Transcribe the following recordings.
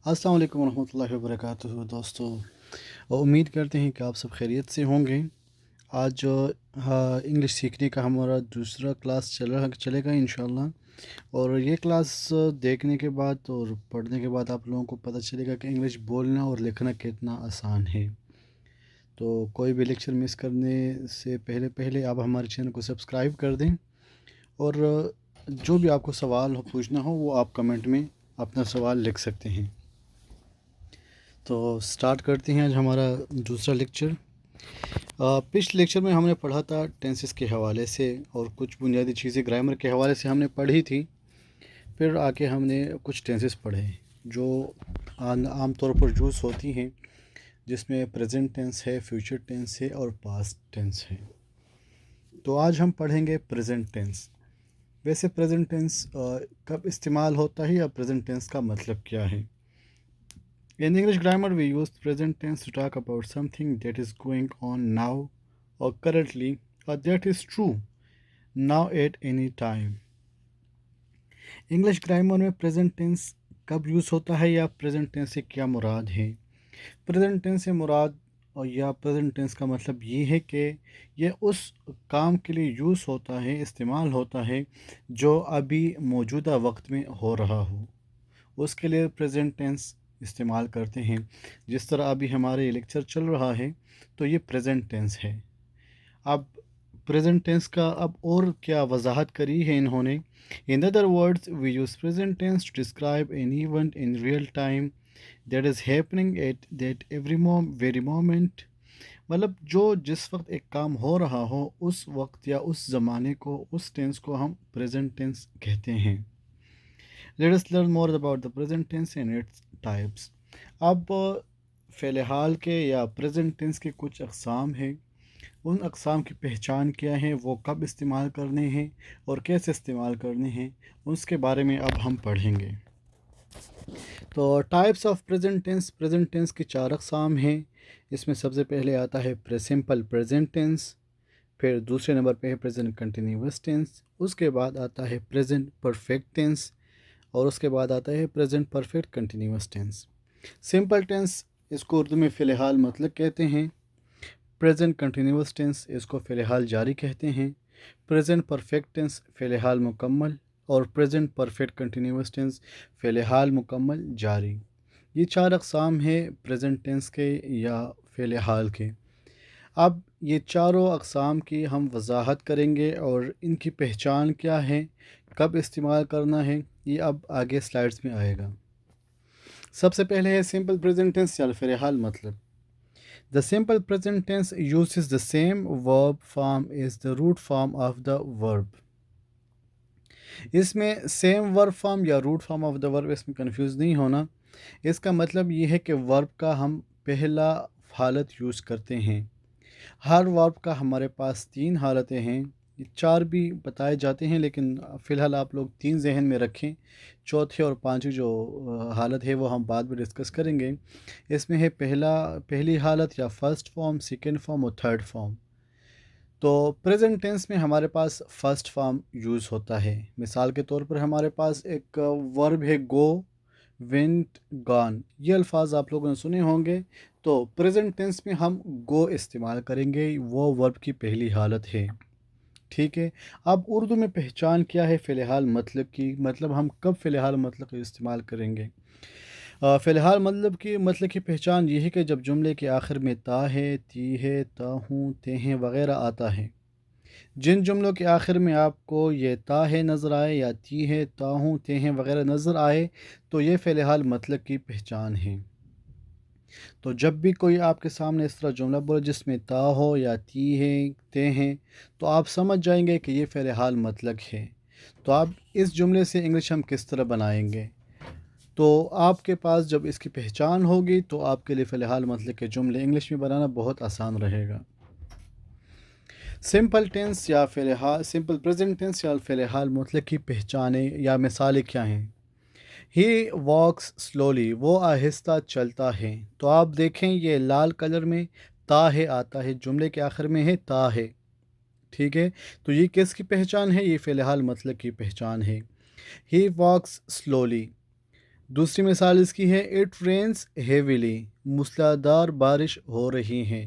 अस्सलाम वालेकुम रहमतुल्लाहि व बरकातुहू दोस्तों। उम्मीद करते हैं कि आप सब खैरियत से होंगे। आज जो इंग्लिश सीखने का हमारा दूसरा क्लास चलेगा इंशाल्लाह। और ये क्लास देखने के बाद और पढ़ने के बाद आप लोगों को पता चलेगा कि इंग्लिश बोलना और लिखना कितना आसान है। तो कोई भी लेक्चर मिस करने से पहले पहले आप हमारे चैनल को सब्सक्राइब कर दें। और जो भी आपको सवाल हो पूछना हो वो आप कमेंट में अपना सवाल लिख सकते हैं। तो स्टार्ट करते हैं आज हमारा दूसरा लेक्चर। पिछले लेक्चर में हमने पढ़ा था टेंसेस के हवाले से और कुछ बुनियादी चीज़ें ग्रामर के हवाले से हमने पढ़ी थी। फिर आके हमने कुछ टेंसेस पढ़े जो आम तौर पर यूज़ होती हैं, जिसमें प्रेजेंट टेंस है, फ्यूचर टेंस है और पास्ट टेंस है। तो आज हम पढ़ेंगे प्रेजेंट टेंस। वैसे प्रेजेंट टेंस कब इस्तेमाल होता है या प्रेजेंट टेंस का मतलब क्या है। In English grammar, we use present tense to talk about something that is going on now or currently, or that is true now at any time. English grammar में प्रेजेंट टेंस कब use होता है या present tense से क्या मुराद है। Present tense से मुराद और या प्रेजेंट टेंस का मतलब ये है कि यह उस काम के लिए यूज़ होता है, इस्तेमाल होता है जो अभी मौजूदा वक्त में हो रहा हो, उसके लिए प्रेजेंट टेंस इस्तेमाल करते हैं। जिस तरह अभी हमारे ये लेक्चर चल रहा है तो ये प्रेजेंट टेंस है। अब प्रेजेंट टेंस का अब और क्या वजाहत करी है इन्होंने। In other words we use present tense to describe an event in real time that is happening at that very moment. मतलब जो जिस वक्त एक काम हो रहा हो उस वक्त या उस ज़माने को, उस टेंस को हम प्रेजेंट टेंस कहते हैं। Let us learn more about the present tense and its types. अब फ़िल हाल के या प्रेजेंट टेंस के कुछ अक़साम हैं। उन अक़साम की पहचान क्या है, वो कब इस्तेमाल करने हैं और कैसे इस्तेमाल करने हैं, उसके बारे में अब हम पढ़ेंगे। तो टाइप्स ऑफ प्रेजेंट टेंस की चार अक़साम हैं। इसमें सबसे पहले आता है सिंपल प्रेजेंट टेंस, फिर दूसरे नंबर पे है प्रेजेंट कंटिन्यूअस टेंस, उसके बाद आता है प्रेजेंट परफेक्ट टेंस और उसके बाद आता है present perfect continuous tense. Simple tense इसको उर्दू में फ़िलहाल मतलब कहते हैं। प्रेजेंट कंटिन्यूअस टेंस इसको फ़िलहाल जारी कहते हैं। प्रेजेंट परफेक्ट टेंस फ़िलहाल मुकम्मल और प्रेजेंट परफेक्ट कंटिन्यूअस टेंस फ़िलहाल मुकम्मल जारी। ये चार अक़साम हैं प्रेजेंट टेंस के या फ़िलहाल के। अब ये चारों अक़साम की हम वजाहत करेंगे और इनकी पहचान क्या है, कब इस्तेमाल करना है, ये अब आगे स्लाइड्स में आएगा। सबसे पहले है सिंपल प्रेजेंट टेंस या फ़िलहाल मतलब। The simple present tense uses the same verb form is the root form of the verb. इसमें सेम वर्ब फॉर्म या root form of the verb, इसमें कंफ्यूज नहीं होना। इसका मतलब ये है कि वर्ब का हम पहला हालत यूज़ करते हैं। हर वर्ब का हमारे पास तीन हालतें हैं, ये चार भी बताए जाते हैं लेकिन फ़िलहाल आप लोग तीन जहन में रखें। चौथे और पांचवी जो हालत है वो हम बाद में डिस्कस करेंगे। इसमें है पहली हालत या फर्स्ट फॉर्म, सेकंड फॉर्म और थर्ड फॉर्म। तो प्रेजेंट टेंस में हमारे पास फर्स्ट फॉर्म यूज़ होता है। मिसाल के तौर पर हमारे पास एक वर्ब है गो, वेंट, गॉन। ये अल्फाज आप लोगों ने सुने होंगे। तो प्रेजेंट टेंस में हम गो इस्तेमाल करेंगे, वो वर्ब की पहली हालत है। ठीक है। अब उर्दू में पहचान क्या है फ़िलहाल मतलब की, मतलब हम कब फ़िलहाल मतलब का इस्तेमाल करेंगे। फ़िलहाल मतलब की पहचान ये है कि जब जुमले के आखिर में ता है, ती है, ता हूँ, ते हैं वगैरह आता है। जिन जुमलों के आखिर में आपको ये ता है नज़र आए या ती है, ता हूँ, ते हैं वगैरह नज़र आए तो ये फ़िलहाल मतलब की पहचान है। तो जब भी कोई आपके सामने इस तरह जुमला बोले जिसमें ता हो या ती है, ते हैं, तो आप समझ जाएंगे कि ये फ़िलहाल मतलब है। तो आप इस जुमले से इंग्लिश हम किस तरह बनाएंगे। तो आपके पास जब इसकी पहचान होगी तो आपके लिए फ़िलहाल मतलब के जुमले इंग्लिश में बनाना बहुत आसान रहेगा। सिंपल प्रेजेंट टेंस या फ़िलहाल मतलब की पहचानें या मिसालें क्या हैं। ही वॉक्स स्लोली, वो आहिस्ता चलता है। तो आप देखें ये लाल कलर में ता है आता है, जुमले के आखिर में है ता है। ठीक है। तो ये किसकी पहचान है, ये फ़िलहाल मतलब की पहचान है। ही वॉक्स स्लोली। دوسری مثال اس کی ہے اٹ رینس ہیویلی، موسلادھار بارش ہو رہی ہے،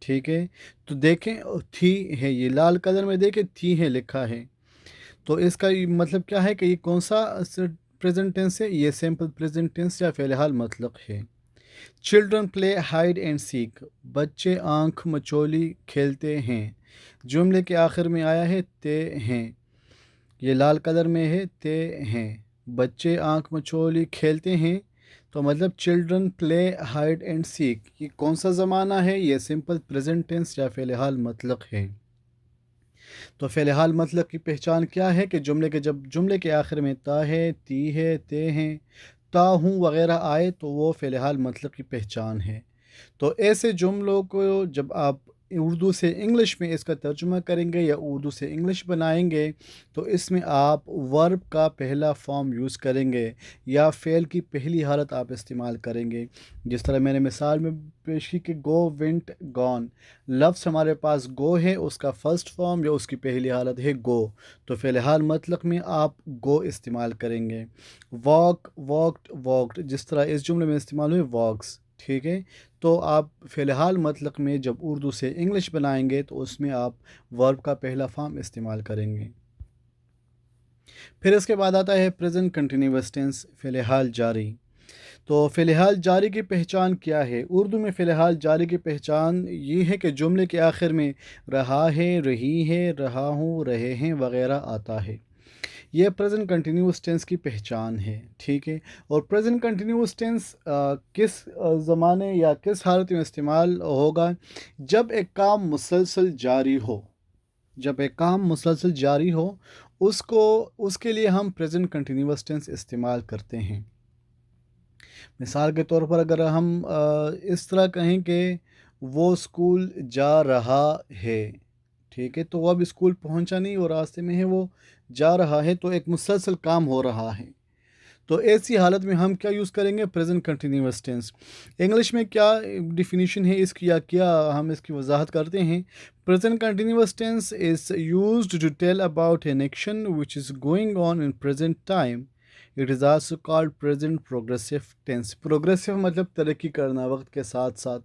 ٹھیک ہے. تو دیکھیں تھی ہے، یہ لال کلر میں دیکھیں تھی ہے لکھا ہے. تو اس کا مطلب کیا ہے کہ یہ کون سا پریزنٹ ٹینس ہے؟ یہ سمپل پریزنٹ ٹینس یا فعل حال مطلق ہے. Children play hide and seek, بچے آنکھ مچولی کھیلتے ہیں. جملے کے آخر میں آیا ہے تے ہیں، یہ لال کلر میں ہے تے ہیں. بچے آنکھ مچولی کھیلتے ہیں، تو مطلب children play hide and seek, یہ کون سا زمانہ ہے؟ یہ سمپل پریزنٹ ٹینس یا فعل حال مطلق ہے. تو فعل حال مطلق کی پہچان کیا ہے کہ جب جملے کے آخر میں تا ہے، تی ہے، تے ہیں، تا ہوں وغیرہ آئے تو وہ فعل حال مطلق کی پہچان ہے. تو ایسے جملوں کو جب آپ اردو سے انگلش میں اس کا ترجمہ کریں گے یا اردو سے انگلش بنائیں گے تو اس میں آپ ورب کا پہلا فارم یوز کریں گے یا فعل کی پہلی حالت آپ استعمال کریں گے. جس طرح میں نے مثال میں پیش کی کہ گو ونٹ گون، لفظ ہمارے پاس گو ہے، اس کا فرسٹ فارم یا اس کی پہلی حالت ہے گو، تو فعل حال مطلق میں آپ گو استعمال کریں گے. واک، واکڈ، واکڈ، جس طرح اس جملے میں استعمال ہوئے واکس، ٹھیک ہے. تو آپ فعل حال مطلق میں جب اردو سے انگلش بنائیں گے تو اس میں آپ ورب کا پہلا فارم استعمال کریں گے. پھر اس کے بعد آتا ہے پریزنٹ کنٹینیوس ٹینس، فعل حال جاری. تو فعل حال جاری کی پہچان کیا ہے؟ اردو میں فعل حال جاری کی پہچان یہ ہے کہ جملے کے آخر میں رہا ہے، رہی ہے، رہا ہوں، رہے ہیں وغیرہ آتا ہے. یہ پریزنٹ کنٹینیوس ٹینس کی پہچان ہے، ٹھیک ہے. اور پریزنٹ کنٹینیوس ٹینس کس زمانے یا کس حالت میں استعمال ہوگا؟ جب ایک کام مسلسل جاری ہو، جب ایک کام مسلسل جاری ہو اس کے لیے ہم پریزنٹ کنٹینیوس ٹینس استعمال کرتے ہیں. مثال کے طور پر اگر ہم اس طرح کہیں کہ وہ اسکول جا رہا ہے، ٹھیک ہے، تو وہ اب اسکول پہنچا نہیں، وہ راستے میں ہے، وہ جا رہا ہے، تو ایک مسلسل کام ہو رہا ہے. تو ایسی حالت میں ہم کیا یوز کریں گے؟ Present continuous tennis. انگلش میں کیا ڈیفینیشن ہے اس کی یا کیا ہم اس کی وضاحت کرتے ہیں؟ Present continuous tense is used to tell about an action which is going on in present time. It is also called present progressive tense. Progressive مطلب ترقی کرنا وقت کے ساتھ ساتھ،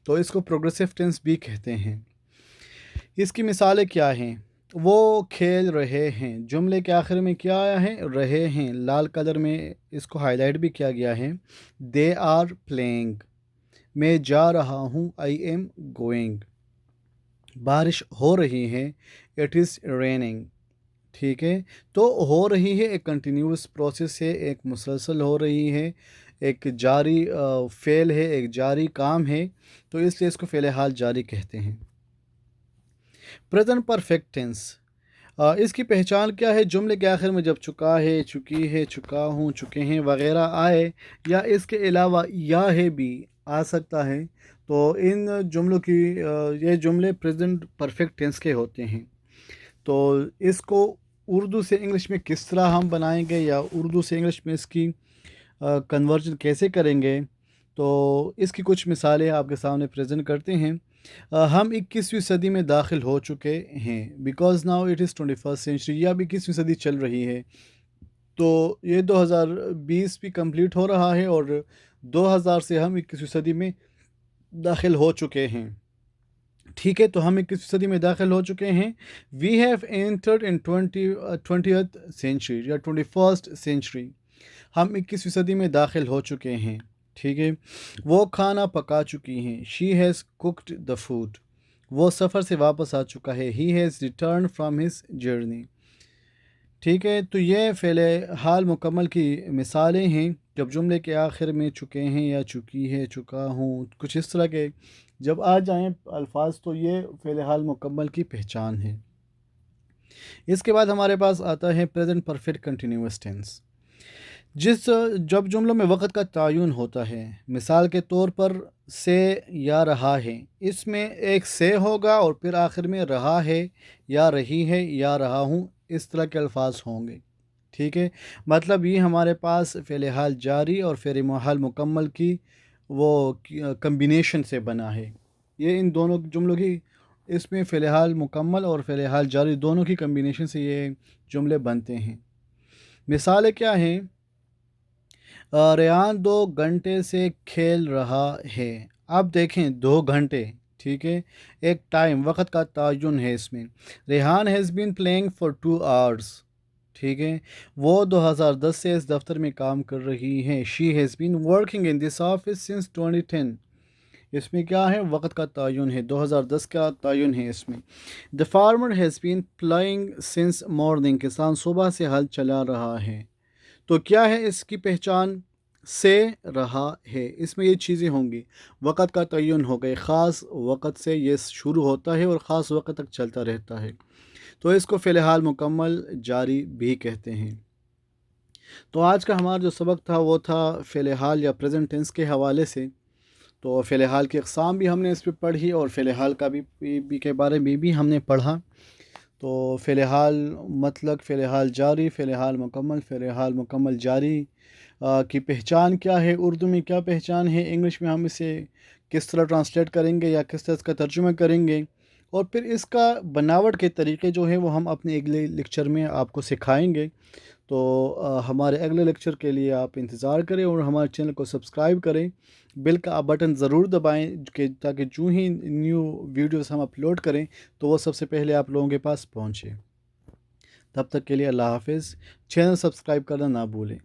تو اس کو پروگریسو ٹینس بھی کہتے ہیں. اس کی مثالیں کیا ہیں؟ وہ کھیل رہے ہیں، جملے کے آخر میں کیا آیا ہے؟ رہے ہیں، لال کلر میں اس کو ہائی لائٹ بھی کیا گیا ہے. دے آر پلینگ، میں جا رہا ہوں، آئی ایم گوئنگ. بارش ہو رہی ہے، اٹ از ریننگ، ٹھیک ہے. تو ہو رہی ہے ایک کنٹینیوس پروسیس ہے، ایک مسلسل ہو رہی ہے، ایک جاری فعل ہے، ایک جاری کام ہے، تو اس لیے اس کو فعل حال جاری کہتے ہیں. پریزنٹ پرفیکٹ ٹینس، اس کی پہچان کیا ہے؟ جملے کے آخر میں جب چکا ہے، چکی ہے، چکا ہوں، چکے ہیں وغیرہ آئے یا اس کے علاوہ یا ہے بھی آ سکتا ہے، تو ان جملوں کی یہ جملے پریزنٹ پرفیکٹ ٹینس کے ہوتے ہیں. تو اس کو اردو سے انگلش میں کس طرح ہم بنائیں گے یا اردو سے انگلش میں اس کی کنورژن کیسے کریں گے؟ تو اس کی کچھ مثالیں آپ کے سامنے پریزنٹ کرتے ہیں. ہم 21ویں صدی میں داخل ہو چکے ہیں، because now it is 21st century, یا اب 21ویں صدی چل رہی ہے. تو یہ 2020 بھی کمپلیٹ ہو رہا ہے اور 2000 سے ہم 21ویں صدی میں داخل ہو چکے ہیں، ٹھیک ہے. تو ہم 21ویں صدی میں داخل ہو چکے ہیں. We have entered in 20th century یا 21st سینچری، ہم 21ویں صدی میں داخل ہو چکے ہیں، ٹھیک ہے. وہ کھانا پکا چکی ہیں، she has cooked the food. وہ سفر سے واپس آ چکا ہے، he has return from his journey, ٹھیک ہے. تو یہ فعل حال مکمل کی مثالیں ہیں. جب جملے کے آخر میں چکے ہیں یا چکی ہے، چکا ہوں، کچھ اس طرح کے جب آ جائیں الفاظ تو یہ فعل حال مکمل کی پہچان ہے. اس کے بعد ہمارے پاس آتا ہے پریزنٹ پرفیکٹ کنٹینیوس ٹینس. جب جملوں میں وقت کا تعین ہوتا ہے، مثال کے طور پر سے یا رہا ہے، اس میں ایک سے ہوگا اور پھر آخر میں رہا ہے یا رہی ہے یا رہا ہوں، اس طرح کے الفاظ ہوں گے، ٹھیک ہے. مطلب یہ ہمارے پاس فعل حال جاری اور فعل حال مکمل کی وہ کمبینیشن سے بنا ہے. یہ ان دونوں جملوں کی، اس میں فعل حال مکمل اور فعل حال جاری دونوں کی کمبینیشن سے یہ جملے بنتے ہیں. مثالیں کیا ہیں؟ रेयान 2 घंटे से खेल रहा है। अब देखें 2 घंटे, ठीक है, एक टाइम वक्त का तयन है इसमें। Rehan has been playing for 2 hours, ठीक है, वो 2010 से इस दफ्तर में काम कर रही हैं। She has been working in this office since 2010। इसमें क्या है, वक्त का तयन है, 2010 का तयन है इसमें। The farmer has been ploughing since morning, किसान सुबह से हल चला रहा है। तो क्या है इसकी पहचान, से रहा है, इसमें ये चीज़ें होंगी। वक़्त का तयन हो गए, ख़ास वक़्त से ये शुरू होता है और ख़ास वक़्त तक चलता रहता है, तो इसको फ़िलहाल मुकम्मल जारी भी कहते हैं। तो आज का हमारा जो सबक था वो था फ़िलहाल या प्रेजेंट टेंस के हवाले से। तो फ़िलहाल की अक़साम भी हमने इस पर पढ़ी और फ़िलहाल का भी के बारे में भी हमने पढ़ा। तो फ़िलहाल मतलब फ़िलहाल जारी, फ़िलहाल मुकम्मल, फ़िलहाल मुकम्मल जारी की पहचान क्या है, उर्दू में क्या पहचान है, इंग्लिश में हम इसे किस तरह ट्रांसलेट करेंगे या किस तरह इसका तर्जुमा करेंगे, और फिर इसका बनावट के तरीके जो हैं वो हम अपने अगले लेक्चर में आपको सिखाएंगे। तो हमारे अगले लेक्चर के लिए आप इंतज़ार करें और हमारे चैनल को सब्सक्राइब करें। बेल का बटन ज़रूर दबाएं कि ताकि जो ही न्यू वीडियोस हम अपलोड करें तो वो सबसे पहले आप लोगों के पास पहुंचे। तब तक के लिए अल्लाह हाफ़िज़। चैनल सब्सक्राइब करना ना भूलें।